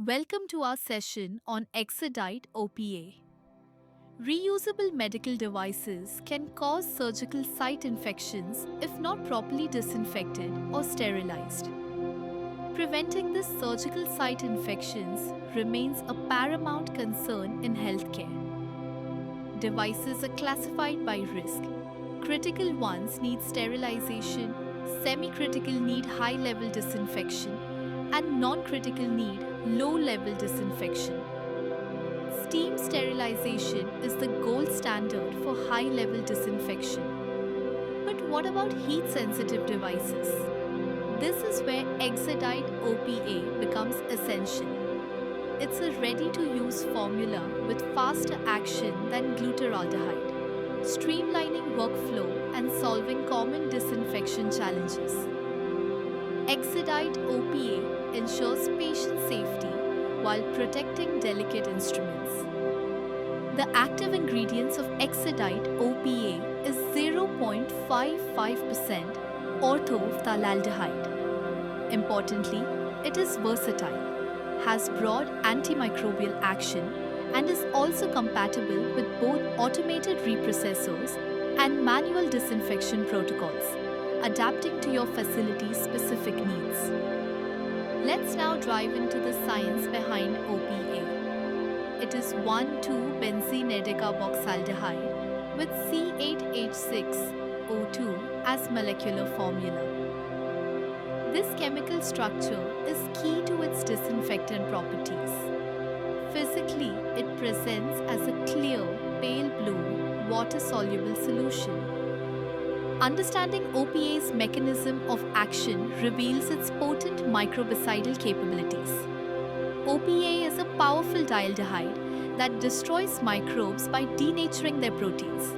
Welcome to our session on Exidyte OPA. Reusable medical devices can cause surgical site infections if not properly disinfected or sterilized. Preventing these surgical site infections remains a paramount concern in healthcare. Devices are classified by risk. Critical ones need sterilization, semi-critical need high-level disinfection, and non-critical need low-level disinfection. Steam sterilization is the gold standard for high-level disinfection. But what about heat-sensitive devices? This is where Exidyte OPA becomes essential. It's a ready-to-use formula with faster action than glutaraldehyde, streamlining workflow and solving common disinfection challenges. Exidyte OPA ensures patient safety while protecting delicate instruments. The active ingredients of Exidyte OPA is 0.55% ortho-phthalaldehyde. Importantly, it is versatile, has broad antimicrobial action, and is also compatible with both automated reprocessors and manual disinfection protocols, adapting to your facility's specific needs. Let's now dive into the science behind OPA. It is 1,2-benzene-decarboxyldehyde with C8H6O2 as molecular formula. This chemical structure is key to its disinfectant properties. Physically, it presents as a clear, pale blue, water-soluble solution. Understanding OPA's mechanism of action reveals its potent microbicidal capabilities. OPA is a powerful dialdehyde that destroys microbes by denaturing their proteins.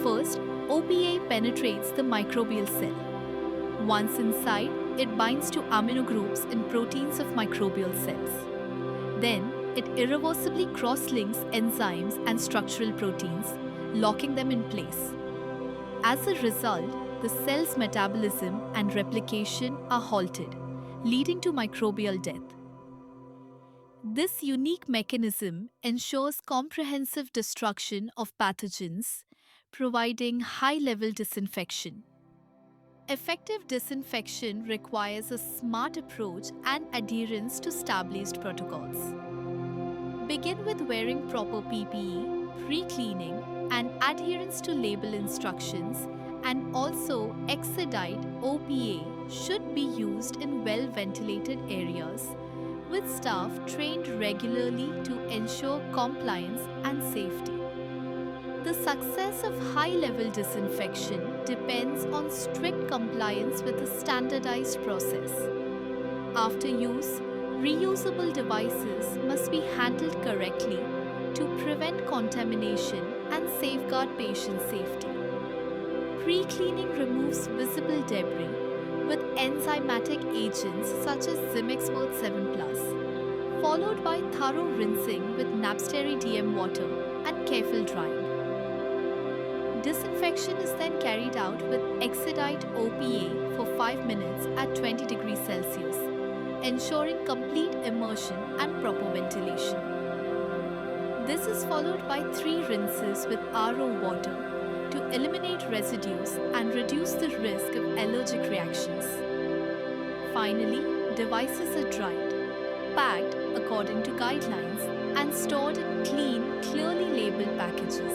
First, OPA penetrates the microbial cell. Once inside, it binds to amino groups in proteins of microbial cells. Then, it irreversibly cross-links enzymes and structural proteins, locking them in place. As a result, the cell's metabolism and replication are halted, leading to microbial death. This unique mechanism ensures comprehensive destruction of pathogens, providing high-level disinfection. Effective disinfection requires a smart approach and adherence to established protocols. Begin with wearing proper PPE, pre-cleaning, and adherence to label instructions, and also Exidyte OPA should be used in well-ventilated areas with staff trained regularly to ensure compliance and safety. The success of high-level disinfection depends on strict compliance with a standardized process. After use, reusable devices must be handled correctly to prevent contamination and safeguard patient safety. Pre-cleaning removes visible debris with enzymatic agents such as Zimexpert 7+, followed by thorough rinsing with Napsteri DM water and careful drying. Disinfection is then carried out with Exidyte OPA for 5 minutes at 20 degrees Celsius, ensuring complete immersion and proper ventilation. This is followed by 3 rinses with RO water to eliminate residues and reduce the risk of allergic reactions. Finally, devices are dried, packed according to guidelines, and stored in clean, clearly labeled packages.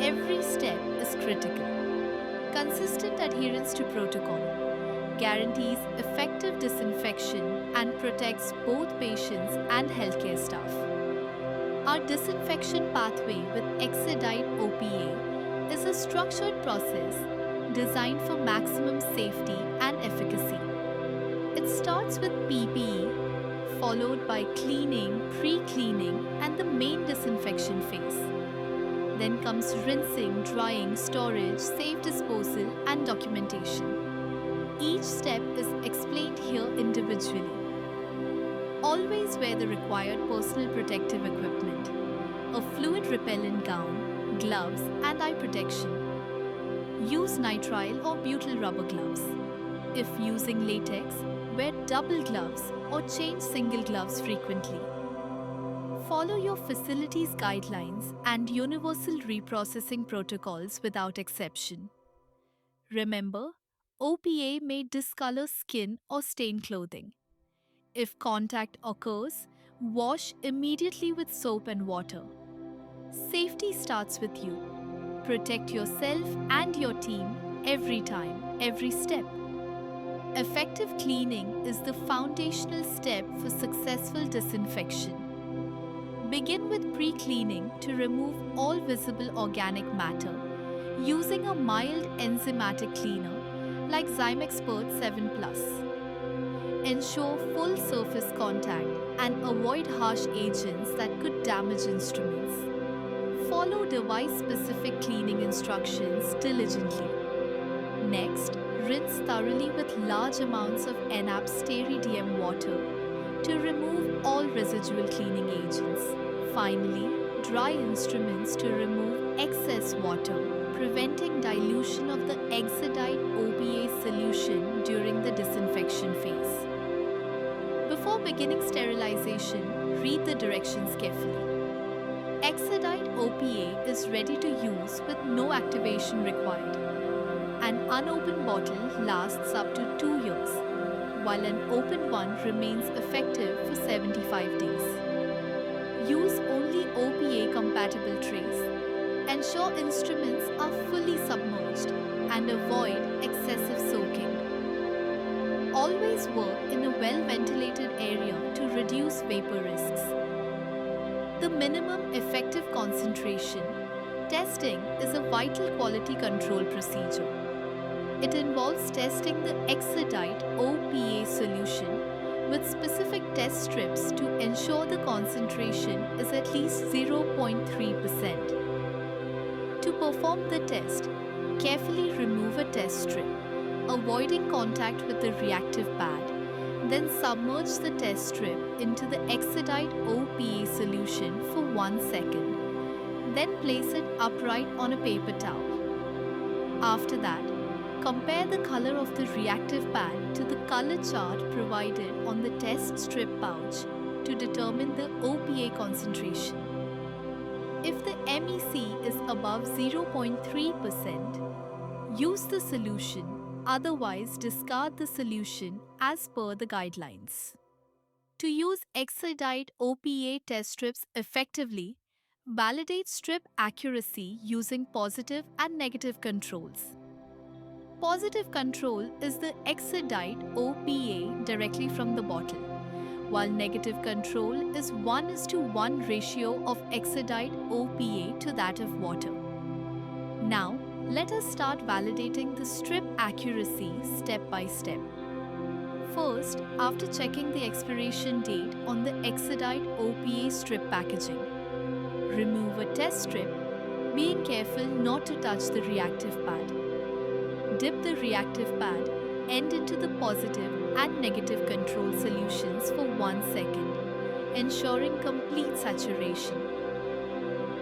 Every step is critical. Consistent adherence to protocol guarantees effective disinfection and protects both patients and healthcare staff. Our disinfection pathway with Exidyte OPA is a structured process designed for maximum safety and efficacy. It starts with PPE, followed by cleaning, pre-cleaning, and the main disinfection phase. Then comes rinsing, drying, storage, safe disposal, and documentation. Each step is explained here individually. Always wear the required personal protective equipment, a fluid repellent gown, gloves, and eye protection. Use nitrile or butyl rubber gloves. If using latex, wear double gloves or change single gloves frequently. Follow your facility's guidelines and universal reprocessing protocols without exception. Remember, OPA may discolor skin or stain clothing. If contact occurs, wash immediately with soap and water. Safety starts with you. Protect yourself and your team every time, every step. Effective cleaning is the foundational step for successful disinfection. Begin with pre-cleaning to remove all visible organic matter using a mild enzymatic cleaner like Zymexpert 7+. Ensure full surface contact and avoid harsh agents that could damage instruments. Follow device-specific cleaning instructions diligently. Next, rinse thoroughly with large amounts of NAP/Steri-DM water to remove all residual cleaning agents. Finally, dry instruments to remove excess water, preventing dilution of the Exidyte OPA solution during the disinfection phase. Before beginning sterilization, read the directions carefully. Exidyte OPA is ready to use with no activation required. An unopened bottle lasts up to 2 years, while an open one remains effective for 75 days. Use only OPA-compatible trays. Ensure instruments are fully submerged and avoid excessive soaking. Always work in a well-ventilated area to reduce vapor risks. The minimum effective concentration. Testing is a vital quality control procedure. It involves testing the Exidyte OPA solution with specific test strips to ensure the concentration is at least 0.3%. To perform the test, carefully remove a test strip, avoiding contact with the reactive pad. Then submerge the test strip into the Exidyte OPA solution for 1 second. Then place it upright on a paper towel. After that, compare the color of the reactive pad to the color chart provided on the test strip pouch to determine the OPA concentration. If the MEC is above 0.3%, use the solution, otherwise discard the solution as per the guidelines. To use Exidyte OPA test strips effectively, validate strip accuracy using positive and negative controls. Positive control is the Exidyte OPA directly from the bottle, while negative control is 1:1 ratio of Exidyte OPA to that of water. Now, let us start validating the strip accuracy step by step. First, after checking the expiration date on the Exidyte OPA strip packaging, remove a test strip, being careful not to touch the reactive pad. Dip the reactive pad end into the positive and negative control solutions for 1 second, ensuring complete saturation.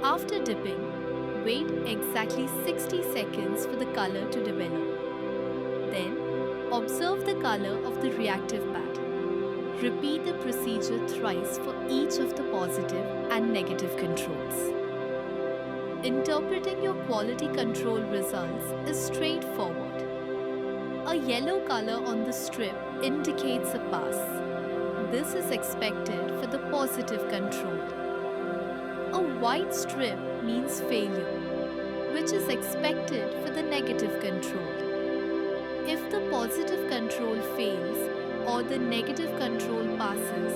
After dipping, wait exactly 60 seconds for the color to develop. Then, observe the color of the reactive pad. Repeat the procedure thrice for each of the positive and negative controls. Interpreting your quality control results is straightforward. A yellow color on the strip indicates a pass. This is expected for the positive control. A white strip means failure, which is expected for the negative control. If the positive control fails or the negative control passes,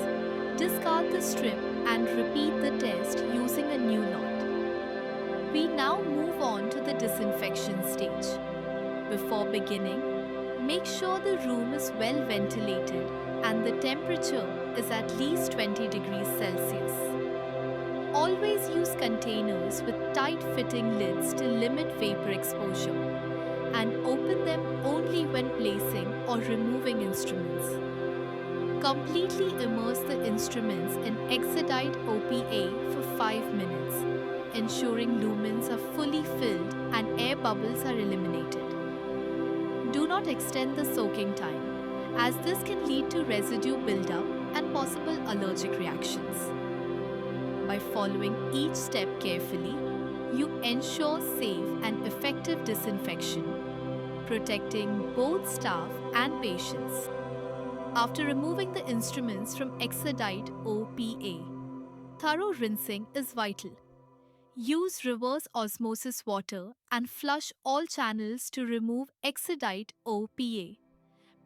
discard the strip and repeat the test using a new lot. We now move on to the disinfection stage. Before beginning, make sure the room is well ventilated and the temperature is at least 20 degrees Celsius. Always use containers with tight-fitting lids to limit vapor exposure and open them only when placing or removing instruments. Completely immerse the instruments in Exidyte OPA for 5 minutes, ensuring lumens are fully filled and air bubbles are eliminated. Do not extend the soaking time, as this can lead to residue buildup and possible allergic reactions. By following each step carefully, you ensure safe and effective disinfection, protecting both staff and patients. After removing the instruments from Exidyte OPA, thorough rinsing is vital. Use reverse osmosis water and flush all channels to remove Exidyte OPA.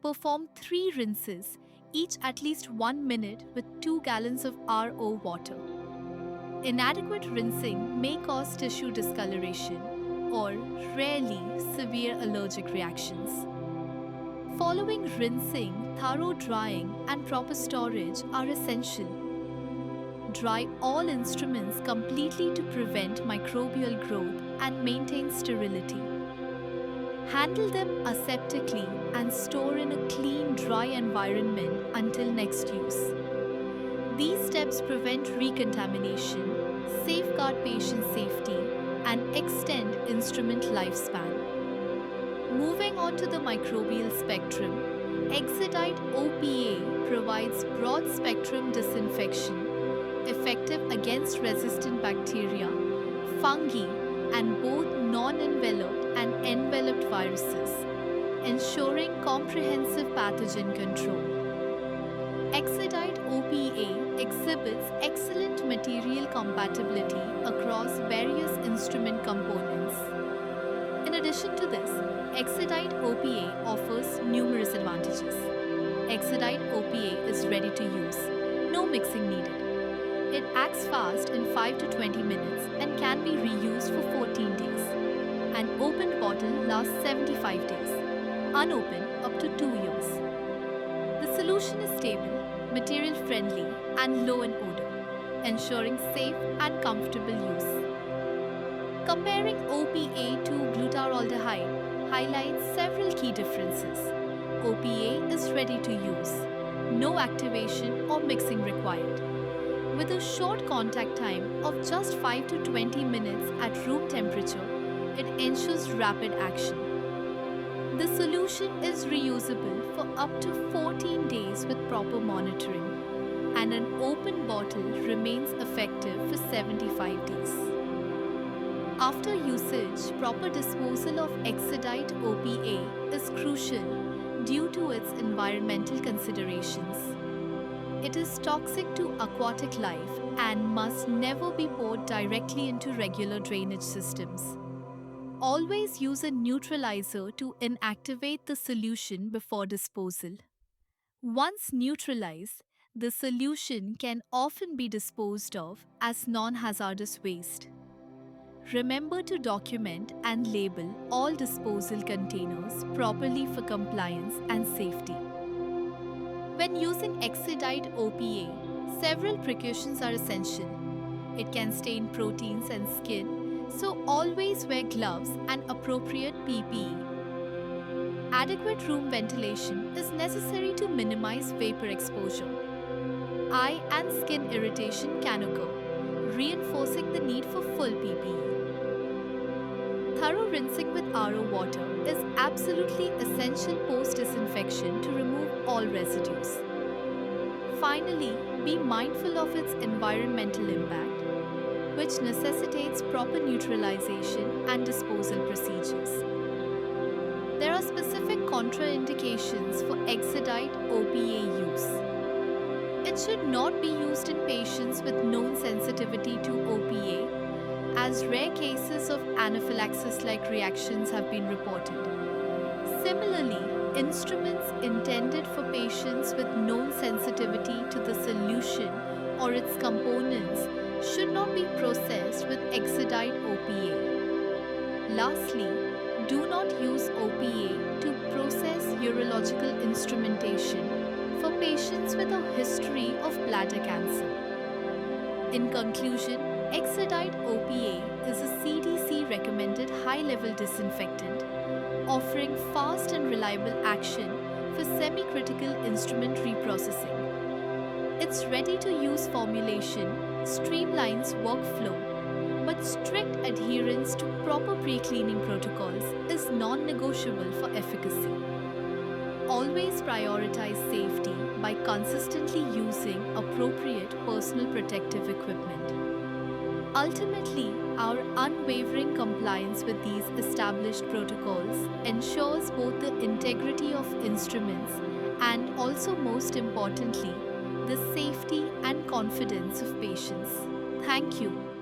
Perform 3 rinses, each at least 1 minute with 2 gallons of RO water. Inadequate rinsing may cause tissue discoloration or, rarely, severe allergic reactions. Following rinsing, thorough drying and proper storage are essential. Dry all instruments completely to prevent microbial growth and maintain sterility. Handle them aseptically and store in a clean, dry environment until next use. These steps prevent recontamination, safeguard patient safety, and extend instrument lifespan. Moving on to the microbial spectrum, Exidyte OPA provides broad-spectrum disinfection, effective against resistant bacteria, fungi, and both non-enveloped and enveloped viruses, ensuring comprehensive pathogen control. Exidyte OPA exhibits excellent material compatibility across various instrument components. In addition to this, Exidyte OPA offers numerous advantages. Exidyte OPA is ready to use, no mixing needed. It acts fast in 5 to 20 minutes and can be reused for 14 days. An opened bottle lasts 75 days, unopened up to 2 years. The solution is stable, material friendly, and low in odor, ensuring safe and comfortable use. Comparing OPA to glutaraldehyde highlights several key differences. OPA is ready to use, no activation or mixing required. With a short contact time of just 5 to 20 minutes at room temperature, it ensures rapid action. The solution is reusable for up to 14 days with proper monitoring, and an open bottle remains effective for 75 days. After usage, proper disposal of Exidyte OPA is crucial due to its environmental considerations. It is toxic to aquatic life and must never be poured directly into regular drainage systems. Always use a neutralizer to inactivate the solution before disposal. Once neutralized, the solution can often be disposed of as non-hazardous waste. Remember to document and label all disposal containers properly for compliance and safety. When using Exidyte OPA, several precautions are essential. It can stain proteins and skin, so always wear gloves and appropriate PPE. Adequate room ventilation is necessary to minimize vapor exposure. Eye and skin irritation can occur, reinforcing the need for full PPE. Thorough rinsing with RO water is absolutely essential post-disinfection to remove all residues. Finally, be mindful of its environmental impact, which necessitates proper neutralization and disposal procedures. There are specific contraindications for Exidyte OPA use. It should not be used in patients with known sensitivity to OPA, as rare cases of anaphylaxis-like reactions have been reported. Similarly, instruments intended for patients with known sensitivity to the solution or its components should not be processed with Exidyte OPA. Lastly, do not use OPA to process urological instrumentation for patients with a history of bladder cancer. In conclusion, Exidyte OPA is a CDC-recommended high-level disinfectant, offering fast and reliable action for semi-critical instrument reprocessing. Its ready-to-use formulation streamlines workflow, but strict adherence to proper pre-cleaning protocols is non-negotiable for efficacy. Always always prioritize safety by consistently using appropriate personal protective equipment. Ultimately, our unwavering compliance with these established protocols ensures both the integrity of instruments and also, most importantly, the safety and confidence of patients. Thank you.